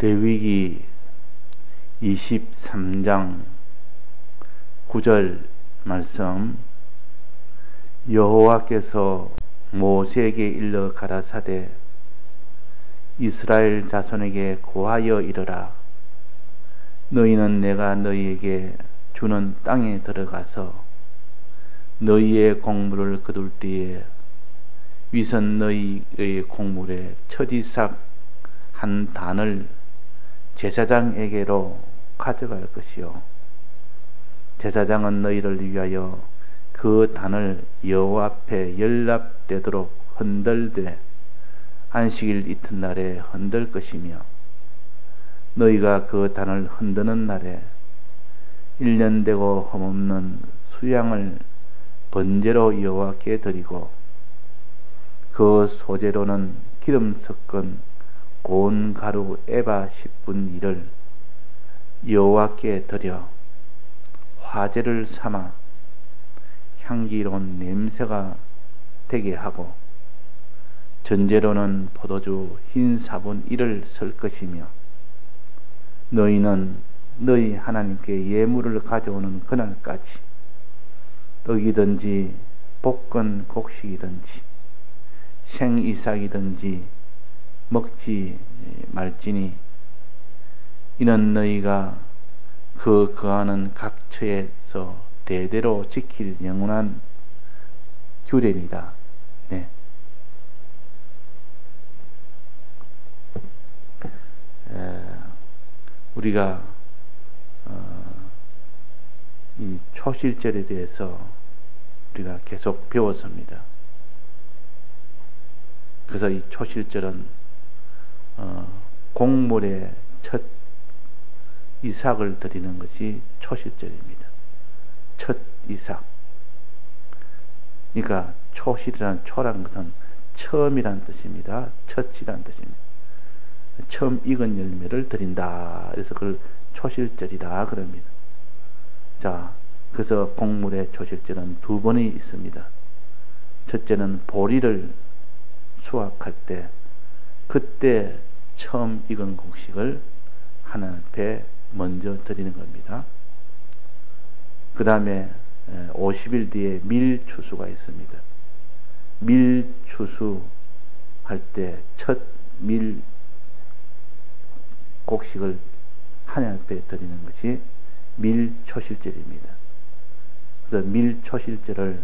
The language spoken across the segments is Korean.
레위기 23장 9절 말씀. 여호와께서 모세에게 일러 가라사대 이스라엘 자손에게 고하여 이르라. 너희는 내가 너희에게 주는 땅에 들어가서 너희의 곡물을 거둘 때에 위선 너희의 곡물에 첫 이삭 한 단을 제사장에게로 가져갈 것이요, 제사장은 너희를 위하여 그 단을 여호와 앞에 연락되도록 흔들되 안식일 이튿날에 흔들 것이며, 너희가 그 단을 흔드는 날에 1년 되고 흠없는 수양을 번제로 여호와께 드리고, 그 소재로는 기름 섞은 고운 가루 에바 10분 1을 여호와께 드려 화제를 삼아 향기로운 냄새가 되게 하고, 전제로는 포도주 흰 4분 1을 쓸 것이며, 너희는 너희 하나님께 예물을 가져오는 그날까지 떡이든지 볶은 곡식이든지 생이삭이든지 먹지 말지니, 이는 너희가 그 거하는 각처에서 대대로 지킬 영원한 규례니라. 네. 우리가 이 초실절에 대해서 우리가 계속 배웠습니다. 그래서 이 초실절은 곡물의 첫 이삭을 드리는 것이 초실절입니다. 첫 이삭. 그러니까 초실이라는 초라는 것은 처음이라는 뜻입니다. 첫이라는 뜻입니다. 처음 익은 열매를 드린다. 그래서 그걸 초실절이라 그럽니다. 자, 그래서 곡물의 초실절은 두 번이 있습니다. 첫째는 보리를 수확할 때, 그때 처음 익은 곡식을 하나님 앞에 먼저 드리는 겁니다. 그 다음에 50일 뒤에 밀추수가 있습니다. 밀추수 할 때 첫 밀 곡식을 하나님 앞에 드리는 것이 밀초실절입니다. 그래서 밀초실절을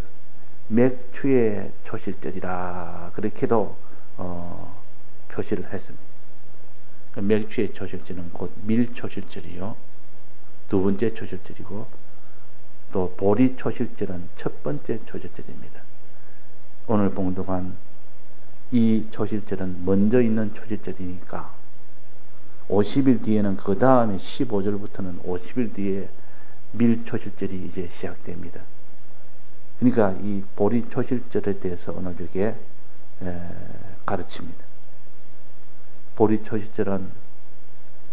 맥추의 초실절이라 그렇게도 표시를 했습니다. 맥추의 초실절은 곧 밀초실절이요, 두 번째 초실절이고, 또 보리 초실절은 첫 번째 초실절입니다. 오늘 본 동안 이 초실절은 먼저 있는 초실절이니까 50일 뒤에는, 그 다음에 15절부터는 50일 뒤에 밀초실절이 이제 시작됩니다. 그러니까 이 보리 초실절에 대해서 오늘 여기에 가르칩니다. 보리 초실절은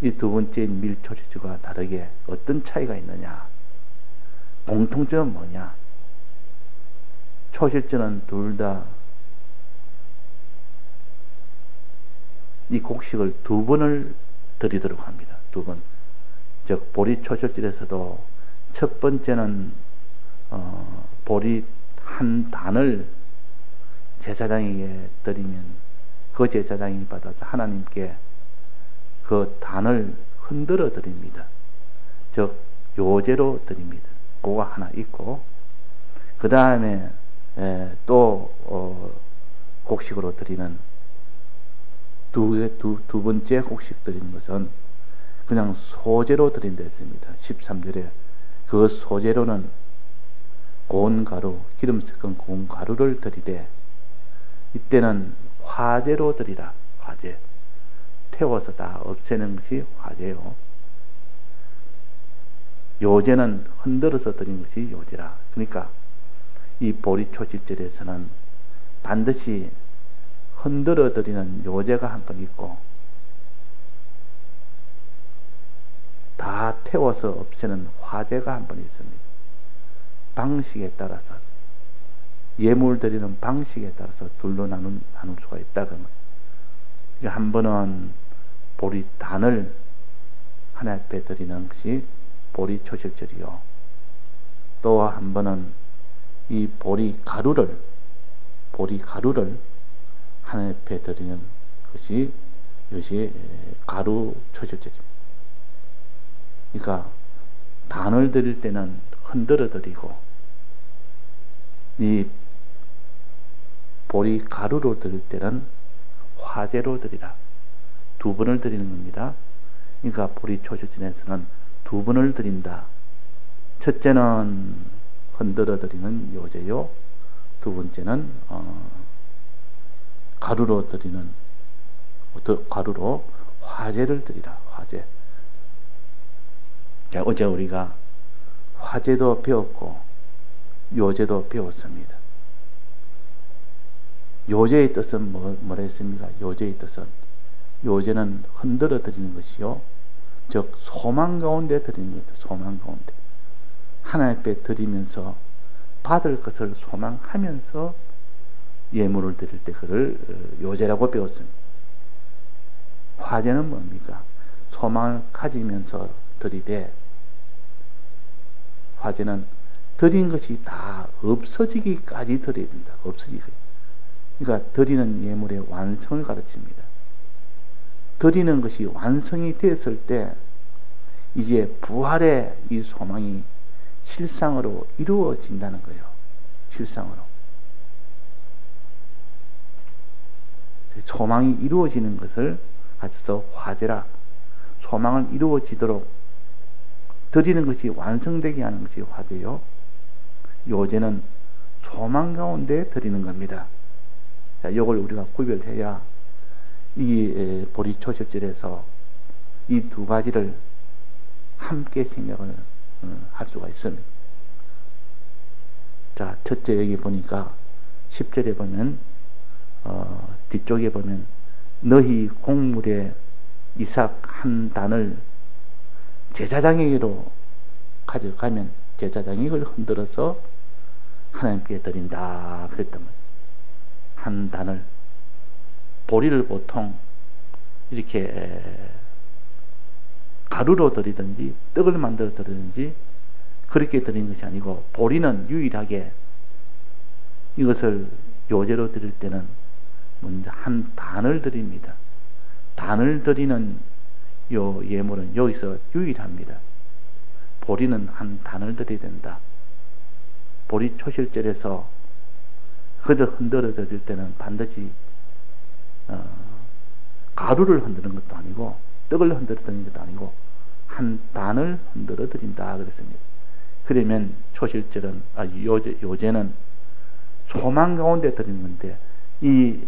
이 두 번째인 밀 초실절과 다르게 어떤 차이가 있느냐, 공통점은 뭐냐. 초실절은 둘 다 이 곡식을 두 번을 드리도록 합니다. 두 번. 즉 보리 초실절에서도 첫 번째는 보리 한 단을 제사장에게 드리면 그 제사장이 받아서 하나님께 그 단을 흔들어 드립니다. 즉 요제로 드립니다. 그거 하나 있고, 그 다음에 또 곡식으로 드리는 두 번째 곡식 드리는 것은 그냥 소제로 드린다 했습니다. 13절에 그 소제로는 고운 가루, 기름 섞은 고운 가루를 드리되, 이때는 화제로 드리라. 화제. 태워서 다 없애는 것이 화제요. 요제는 흔들어서 드리는 것이 요제라. 그러니까 이 보리 초실절에서는 반드시 흔들어 드리는 요제가 한 번 있고, 다 태워서 없애는 화제가 한 번 있습니다. 방식에 따라서, 예물 드리는 방식에 따라서 둘로 나눌 수가 있다. 그러면 한 번은 보리단을 하나님 앞에 드리는 것이 보리초실절이요. 또 한 번은 이 보리가루를 하나님 앞에 드리는 것이 이것이 가루초실절입니다. 그러니까 단을 드릴 때는 흔들어 드리고 이 보리가루로 드릴 때는 화제로 드리라. 두 번을 드리는 겁니다. 그러니까 보리초실절에서는 두 번을 드린다. 첫째는 흔들어 드리는 요제요. 두 번째는 가루로 드리는 가루로 화제를 드리라. 화제. 자, 어제 우리가 화제도 배웠고 요제도 배웠습니다. 요제의 뜻은 뭐라 했습니까? 요제의 뜻은 요제는 흔들어 드리는 것이요. 즉 소망 가운데 드리는 겁니다. 소망 가운데. 하나님 앞에 드리면서 받을 것을 소망하면서 예물을 드릴 때 그를 요제라고 배웠습니다. 화제는 뭡니까? 소망을 가지면서 드리되 화제는 드린 것이 다 없어지기까지 드려야 된다. 없어지기까지. 그러니까 드리는 예물의 완성을 가르칩니다. 드리는 것이 완성이 되었을 때 이제 부활의 이 소망이 실상으로 이루어진다는 거예요. 실상으로. 소망이 이루어지는 것을 가져서 화제라. 소망을 이루어지도록 드리는 것이 완성되게 하는 것이 화제요. 요제는 소망 가운데 드리는 겁니다. 자, 이걸 우리가 구별해야 이 보리초실절에서 이 두 가지를 함께 생각을 할 수가 있습니다. 자, 첫째 여기 보니까 10절에 보면 뒤쪽에 보면 너희 곡물에 이삭 한 단을 제사장에게로 가져가면 제사장이 이걸 흔들어서 하나님께 드린다 그랬단 말이에요. 한 단을. 보리를 보통 이렇게 가루로 드리든지 떡을 만들어 드리든지 그렇게 드리는 것이 아니고 보리는 유일하게 이것을 요제로 드릴 때는 먼저 한 단을 드립니다. 단을 드리는 요 예물은 여기서 유일합니다. 보리는 한 단을 드려야 된다. 보리 초실절에서 그저 흔들어 드릴 때는 반드시 가루를 흔드는 것도 아니고 떡을 흔들어 드리는 것도 아니고 한 단을 흔들어 드린다 그랬습니다. 그러면 초실절은 요제는 소망 가운데 드리는 건데 이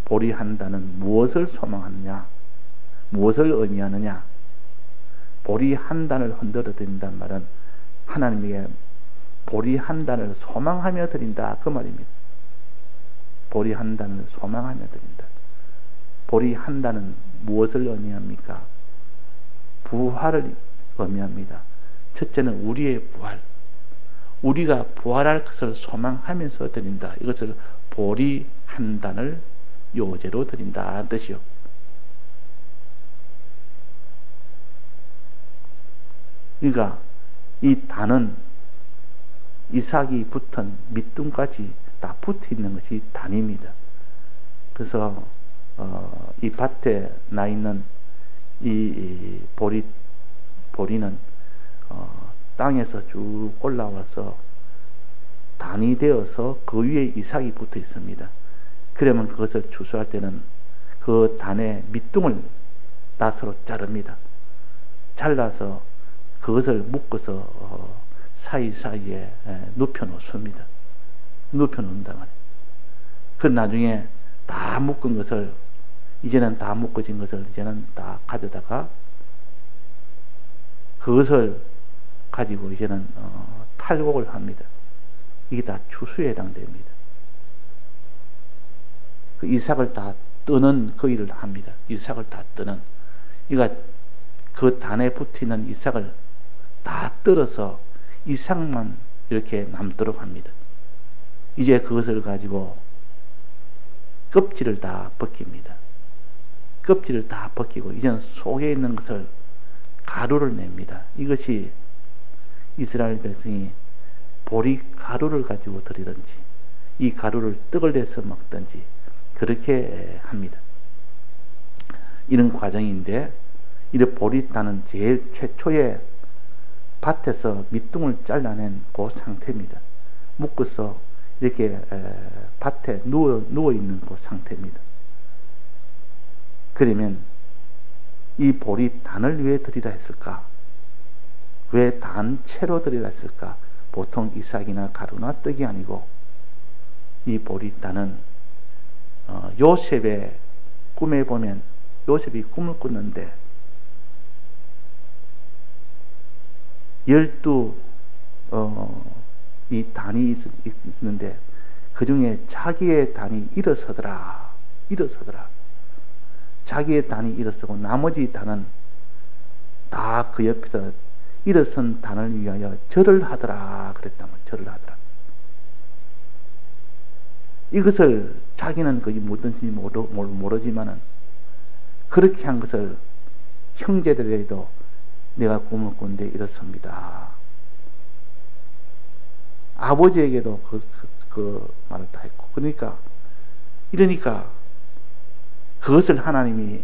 보리 한 단은 무엇을 소망하느냐, 무엇을 의미하느냐. 보리 한 단을 흔들어 드린다는 말은 하나님에게 보리 한 단을 소망하며 드린다 그 말입니다. 보리 한 단을 소망하며 드린다. 보리 한 단은 무엇을 의미합니까? 부활을 의미합니다. 첫째는 우리의 부활. 우리가 부활할 것을 소망하면서 드린다. 이것을 보리 한 단을 요제로 드린다 뜻이요. 그러니까 이 단은 이삭이 붙은 밑둥까지 다 붙어 있는 것이 단입니다. 그래서 이 밭에 나 있는 이 보리는 땅에서 쭉 올라와서 단이 되어서 그 위에 이삭이 붙어 있습니다. 그러면 그것을 추수할 때는 그 단의 밑둥을 낫으로 자릅니다. 잘라서 그것을 묶어서 사이사이에 눕혀 놓습니다. 눕혀 놓는단 말이에요. 그 나중에 다 묶은 것을 이제는 다 묶어진 것을 이제는 다 가져다가 그것을 가지고 이제는 탈곡을 합니다. 이게 다 추수에 해당됩니다. 그 이삭을 다 뜨는 그 일을 합니다. 이삭을 다 뜨는. 그러니까 그 단에 붙이는 이삭을 다 떨어서 이삭만 이렇게 남도록 합니다. 이제 그것을 가지고 껍질을 다 벗깁니다. 껍질을 다 벗기고 이제는 속에 있는 것을 가루를 냅니다. 이것이 이스라엘 백성이 보리 가루를 가지고 드리든지 이 가루를 떡을 내서 먹든지 그렇게 합니다. 이런 과정인데, 이 보리단은 제일 최초의 밭에서 밑둥을 잘라낸 그 상태입니다. 묶어서 이렇게 밭에 누워있는 그 상태입니다. 그러면 이 보리단을 왜 드리라 했을까? 왜 단체로 드리라 했을까? 보통 이삭이나 가루나 떡이 아니고 이 보리단은 요셉의 꿈에 보면 요셉이 꿈을 꿨는데 12 이 단이 있는데 그 중에 자기의 단이 일어서더라. 자기의 단이 일어서고 나머지 단은 다 그 옆에서 일어선 단을 위하여 절을 하더라. 그랬다면 절을 하더라. 이것을 자기는 거의 뭐든지 모르지만은 그렇게 한 것을 형제들에게도 내가 꿈을 꾼데 이렇습니다. 아버지에게도 그 말을 다 했고, 이러니까 그것을 하나님이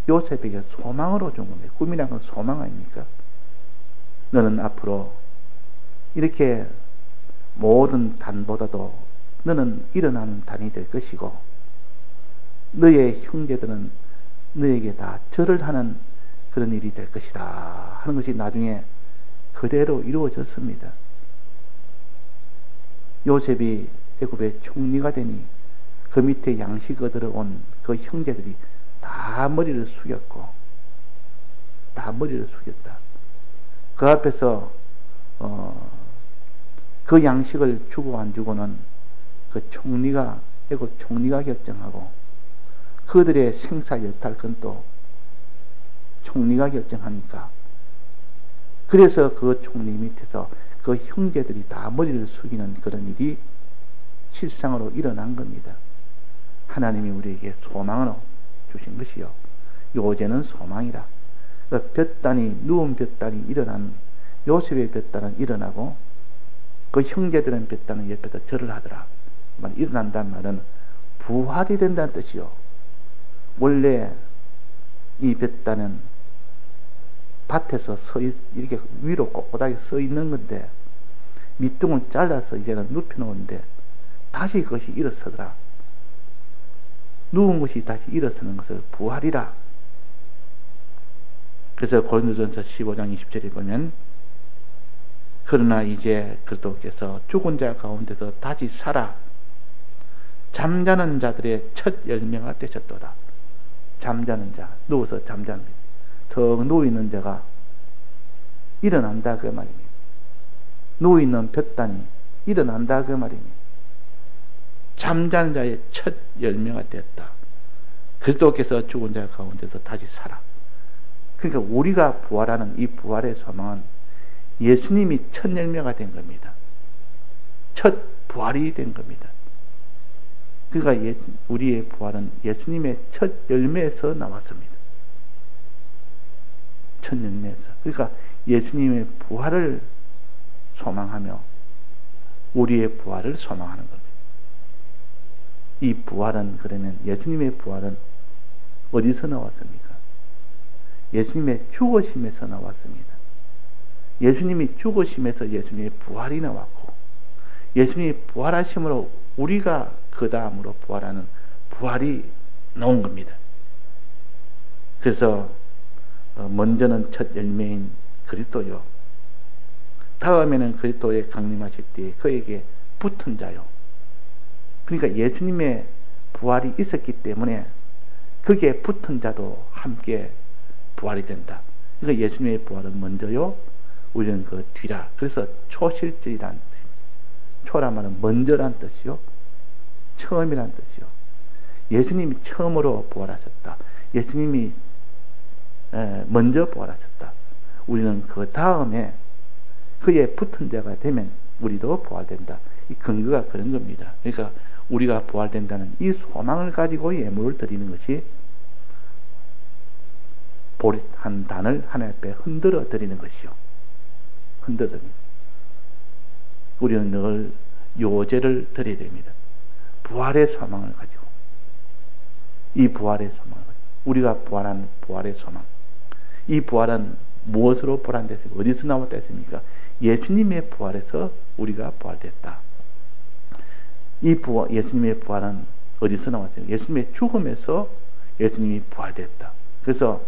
요셉에게 소망으로 준 겁니다. 꿈이란 건 소망 아닙니까? 너는 앞으로 이렇게 모든 단보다도 너는 일어나는 단이 될 것이고 너의 형제들은 너에게 다 절을 하는 그런 일이 될 것이다 하는 것이 나중에 그대로 이루어졌습니다. 요셉이 애굽의 총리가 되니 그 밑에 양식 얻으러 온 그 형제들이 다 머리를 숙였고, 그 앞에서 그 양식을 주고 안 주고는 그 애굽 총리가 결정하고, 그들의 생사 여탈권 또 총리가 결정하니까, 그래서 그 총리 밑에서 그 형제들이 다 머리를 숙이는 그런 일이 실상으로 일어난 겁니다. 하나님이 우리에게 소망을 주신 것이요, 요제는 소망이라. 그러니까 볕단이, 누운 볕단이 요셉의 볕단은 일어나고 그 형제들은 볕단은 옆에다 절을 하더라. 일어난다는 말은 부활이 된다는 뜻이요. 원래 이 볕단은 밭에서 이렇게 위로 꼿꼿하게 서 있는 건데 밑둥을 잘라서 이제는 눕혀놓은데 다시 그것이 일어서더라. 누운 것이 다시 일어서는 것을 부활이라. 그래서 고린도전서 15장 20절에 보면, 그러나 이제 그리스도께서 죽은 자 가운데서 다시 살아 잠자는 자들의 첫 열매가 되셨도다. 잠자는 자, 누워서 잠자는, 더 누워있는 자가 일어난다 그 말입니다. 누워있는 볕단이 일어난다 그 말입니다. 잠자는 자의 첫 열매가 되었다. 그리스도께서 죽은 자 가운데서 다시 살아. 그러니까 우리가 부활하는 이 부활의 소망은 예수님이 첫 열매가 된 겁니다. 첫 부활이 된 겁니다. 그러니까 우리의 부활은 예수님의 첫 열매에서 나왔습니다. 첫 열매에서. 그러니까 예수님의 부활을 소망하며 우리의 부활을 소망하는 겁니다. 이 부활은, 그러면 예수님의 부활은 어디서 나왔습니까? 예수님의 죽으심에서 나왔습니다. 예수님이 죽으심에서 예수님의 부활이 나왔고, 예수님이 부활하심으로 우리가 그 다음으로 부활하는 부활이 나온 겁니다. 그래서 먼저는 첫 열매인 그리스도요, 다음에는 그리스도의 강림하실 때 그에게 붙은 자요. 그러니까 예수님의 부활이 있었기 때문에 거기에 붙은 자도 함께 부활이 된다. 그러니까 예수님의 부활은 먼저요, 우리는 그 뒤라. 그래서 초실질이란 뜻입니다. 초란 말은 먼저란 뜻이요, 처음이란 뜻이요. 예수님이 처음으로 부활하셨다. 예수님이 먼저 부활하셨다. 우리는 그 다음에 그에 붙은 자가 되면 우리도 부활된다. 이 근거가 그런 겁니다. 그러니까 우리가 부활된다는 이 소망을 가지고 예물을 드리는 것이 한 단을 하나님 앞에 흔들어 드리는 것이요. 흔들어 드립니다. 우리는 늘 요제를 드려야 됩니다. 부활의 소망을 가지고, 이 부활의 소망을 가지고, 우리가 부활한 부활의 소망, 이 부활은 무엇으로 부활됐습니까? 어디서 나왔다 했습니까? 예수님의 부활에서 우리가 부활됐다. 이 부활, 예수님의 부활은 어디서 나왔어요? 예수님의 죽음에서 예수님이 부활됐다. 그래서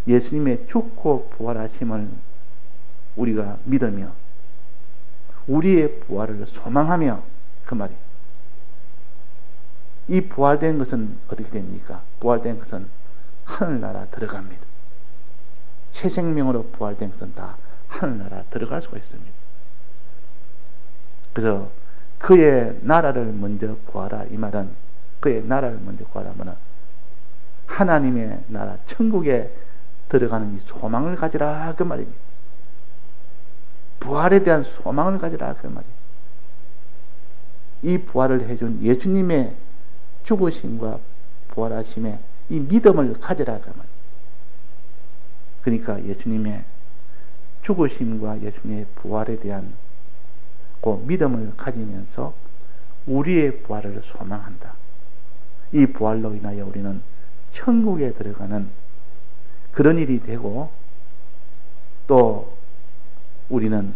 예수님의 죽고 부활하심을 우리가 믿으며 우리의 부활을 소망하며, 그 말이, 이 부활된 것은 어떻게 됩니까? 부활된 것은 하늘나라 들어갑니다. 새 생명으로 부활된 것은 다 하늘나라 들어갈 수가 있습니다. 그래서 그의 나라를 먼저 구하라, 이 말은, 그의 나라를 먼저 구하라면 하나님의 나라, 천국에 들어가는 이 소망을 가지라, 그 말입니다. 부활에 대한 소망을 가지라, 그 말이에요. 이 부활을 해준 예수님의 죽으심과 부활하심에 이 믿음을 가지라, 그 말이에요. 그러니까 예수님의 죽으심과 예수님의 부활에 대한 그 믿음을 가지면서 우리의 부활을 소망한다. 이 부활로 인하여 우리는 천국에 들어가는 그런 일이 되고, 또 우리는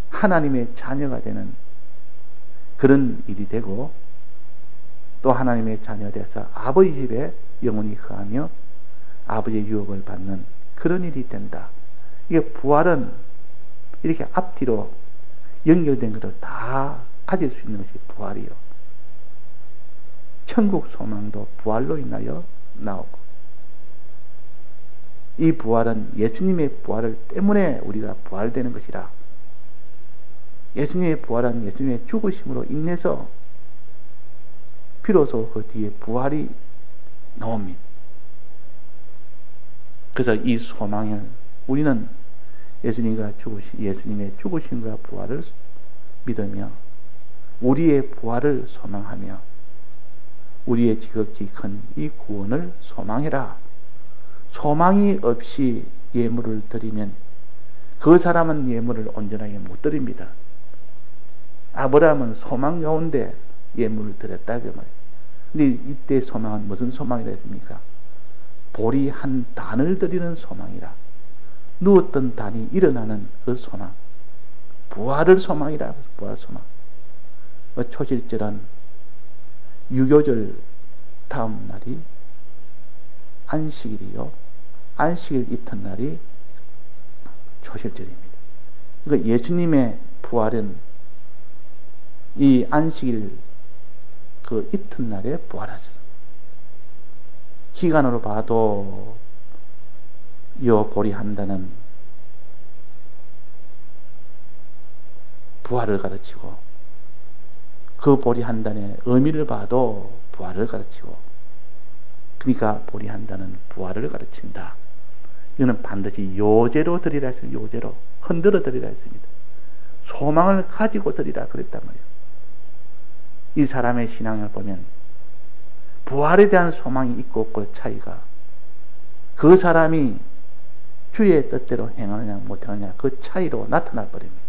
하나님의 자녀가 되는 그런 일이 되고, 또 하나님의 자녀가 되어서 아버지 집에 영원히 거하며 아버지의 유업을 받는 그런 일이 된다. 이게 부활은 이렇게 앞뒤로 연결된 것을 다 가질 수 있는 것이 부활이요. 천국 소망도 부활로 인하여 나오고, 이 부활은 예수님의 부활을 때문에 우리가 부활되는 것이라. 예수님의 부활은 예수님의 죽으심으로 인해서 비로소 그 뒤에 부활이 나옵니다. 그래서 이 소망을 우리는 예수님의 죽으심과 부활을 믿으며 우리의 부활을 소망하며 우리의 지극히 큰 이 구원을 소망해라. 소망이 없이 예물을 드리면 그 사람은 예물을 온전하게 못 드립니다. 아브라함은 소망 가운데 예물을 드렸다, 그 말이에요. 근데 이때 소망은 무슨 소망이라 했습니까? 보리 한 단을 드리는 소망이라. 누웠던 단이 일어나는 그 소망, 부활을 소망이라. 부활 소망. 초실절은 유교절 다음 날이 안식일이요, 안식일 이튿날이 초실절입니다. 그러니까 예수님의 부활은 이 안식일 그 이튿날에 부활하셨습니다. 기간으로 봐도 요 보리 한 단은 부활을 가르치고, 그 보리 한 단의 의미를 봐도 부활을 가르치고, 그러니까 보리 한 단은 부활을 가르친다. 이거는 반드시 요제로 드리라 했습니다. 요제로 흔들어 드리라 했습니다. 소망을 가지고 드리라 그랬단 말이에요. 이 사람의 신앙을 보면 부활에 대한 소망이 있고 없고의 차이가, 그 사람이 주의 뜻대로 행하느냐 못하느냐 그 차이로 나타나 버립니다.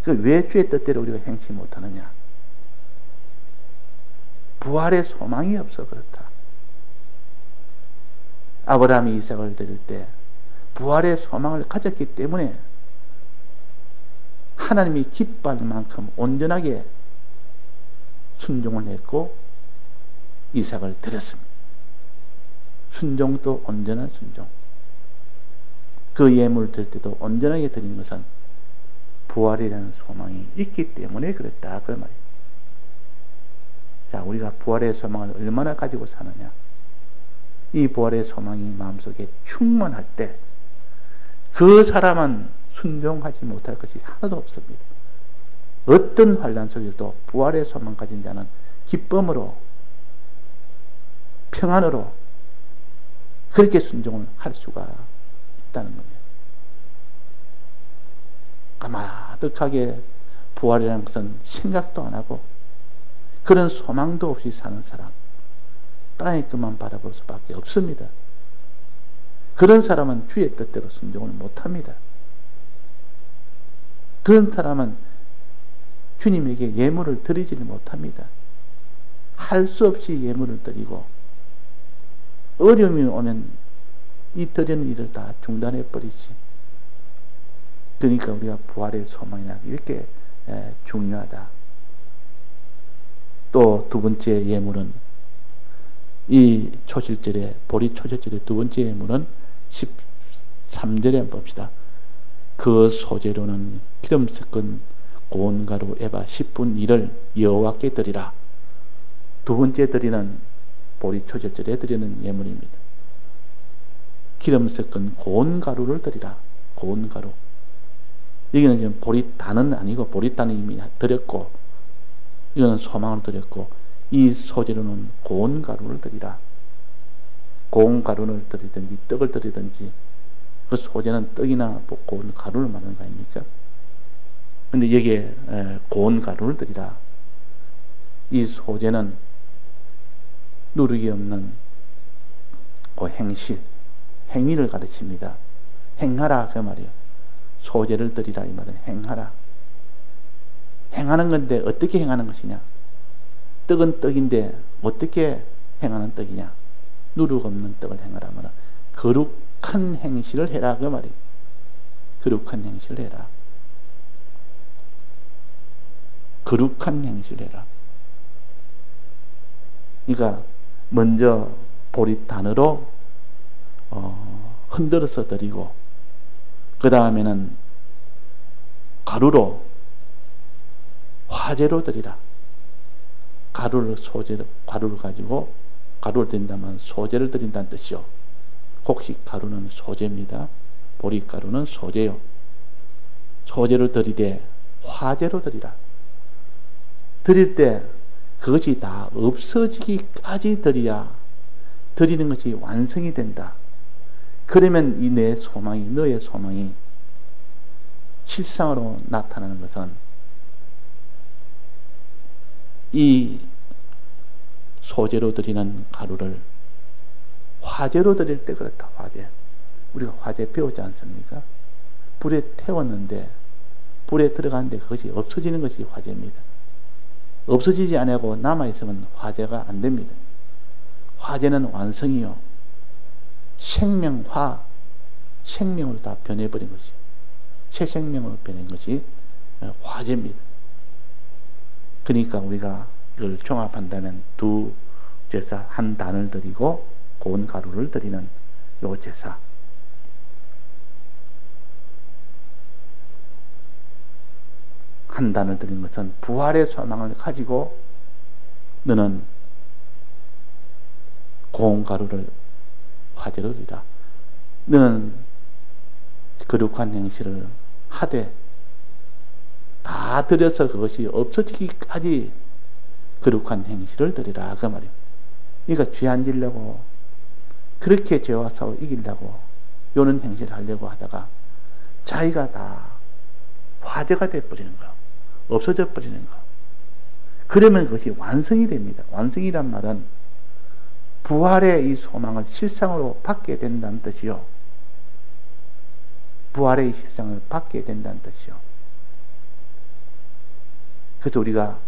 왜 주의 뜻대로 우리가 행치 못하느냐? 부활의 소망이 없어 그렇다. 아브라함이 이삭을 드릴 때 부활의 소망을 가졌기 때문에 하나님이 기뻐할 만큼 온전하게 순종을 했고 이삭을 드렸습니다. 순종도 온전한 순종. 그 예물을 드릴 때도 온전하게 드리는 것은 부활에 대한 소망이 있기 때문에 그랬다, 그 말이에요. 자, 우리가 부활의 소망을 얼마나 가지고 사느냐? 이 부활의 소망이 마음속에 충만할 때 그 사람은 순종하지 못할 것이 하나도 없습니다. 어떤 환난 속에서도 부활의 소망 가진 자는 기쁨으로, 평안으로 그렇게 순종을 할 수가 있다는 겁니다. 까마득하게 부활이라는 것은 생각도 안 하고 그런 소망도 없이 사는 사람, 땅의 것만 바라볼 수밖에 없습니다. 그런 사람은 주의 뜻대로 순종을 못합니다. 그런 사람은 주님에게 예물을 드리지를 못합니다. 할 수 없이 예물을 드리고 어려움이 오면 이 드리는 일을 다 중단해 버리지. 그러니까 우리가 부활의 소망이나 이렇게 중요하다. 또 두 번째 예물은 이 초실절에 보리 초실절의 두 번째 예물은 13절에 한번 봅시다. 그 소재로는 기름 섞은 고운 가루 에바 10분 1을 여호와께 드리라. 두 번째 드리는 보리 초실절에 드리는 예물입니다. 기름 섞은 고운 가루를 드리라. 고운 가루. 여기는 지금 보리단은 아니고 보리단은 이미 드렸고, 이거는 소망을 드렸고, 이 소재로는 고운 가루를 드리라. 고운 가루를 드리든지 떡을 드리든지, 그 소재는 떡이나 고운 가루를 말하는 거 아닙니까? 근데 여기에 고운 가루를 드리라. 이 소재는 누룩이 없는 그 행실, 행위를 가르칩니다. 행하라 그 말이에요. 소재를 드리라 이 말은 행하라. 행하는 건데 어떻게 행하는 것이냐? 떡은 떡인데 어떻게 행하는 떡이냐? 누룩 없는 떡을 행하라 하면 거룩한 행실을 해라 그 말이에요. 거룩한 행실을 해라. 거룩한 행실을 해라. 그러니까 먼저 보리단으로 흔들어서 드리고, 그 다음에는 가루로, 화재로 드리라. 가루를 가지고, 가루를 드린다면 소재를 드린다는 뜻이요. 곡식 가루는 소재입니다. 보리가루는 소재요. 소재를 드리되 화재로 드리라. 드릴 때 그것이 다 없어지기까지 드려야 드리는 것이 완성이 된다. 그러면 이 내 소망이, 너의 소망이 실상으로 나타나는 것은 이 소재로 드리는 가루를 화재로 드릴 때 그렇다. 화재. 우리가 화재 배우지 않습니까? 불에 태웠는데, 불에 들어갔는데 그것이 없어지는 것이 화재입니다. 없어지지 않고 남아있으면 화재가 안 됩니다. 화재는 완성이요. 생명화, 생명으로 다 변해버린 것이요. 새 생명으로 변한 것이 화재입니다. 그러니까 우리가 이걸 종합한다면 두 제사, 한 단을 드리고 고운 가루를 드리는 요 제사. 한 단을 드린 것은 부활의 소망을 가지고 너는 고운 가루를 화재로 드리라. 너는 거룩한 행실을 하되 다 드려서 그것이 없어지기까지 거룩한 행실을 드리라 그 말이에요. 그러니까 죄 안 지려고 그렇게 죄와 싸워 이기려고 요런 행실을 하려고 하다가 자기가 다 화재가 되어버리는 거예요. 없어져 버리는 거. 그러면 그것이 완성이 됩니다. 완성이란 말은 부활의 이 소망을 실상으로 받게 된다는 뜻이요. 부활의 이 실상을 받게 된다는 뜻이요. 그래서 우리가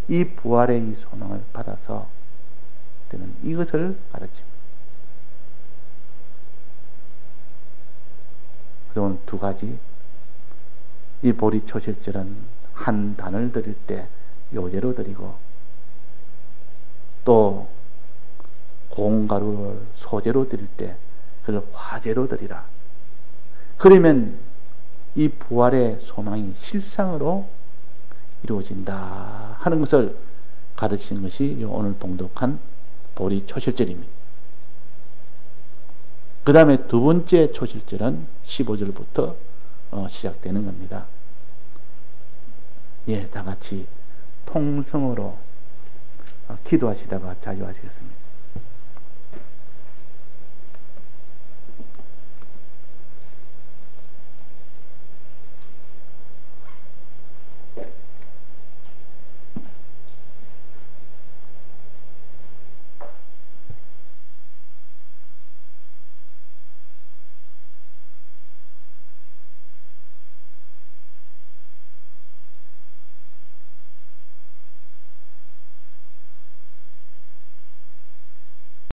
이 부활의 이 소망을 받아서 되는 이것을 가르칩니다. 그동안 두 가지, 이 보리 초실절은 한 단을 드릴 때 요제로 드리고, 또 고운 가루를 소재로 드릴 때 그걸 화재로 드리라. 그러면 이 부활의 소망이 실상으로 이루어진다 하는 것을 가르치는 것이 오늘 봉독한 보리 초실절입니다. 그 다음에 두 번째 초실절은 15절부터 시작되는 겁니다. 예, 다 같이 통성으로 기도하시다가 자유하시겠습니다.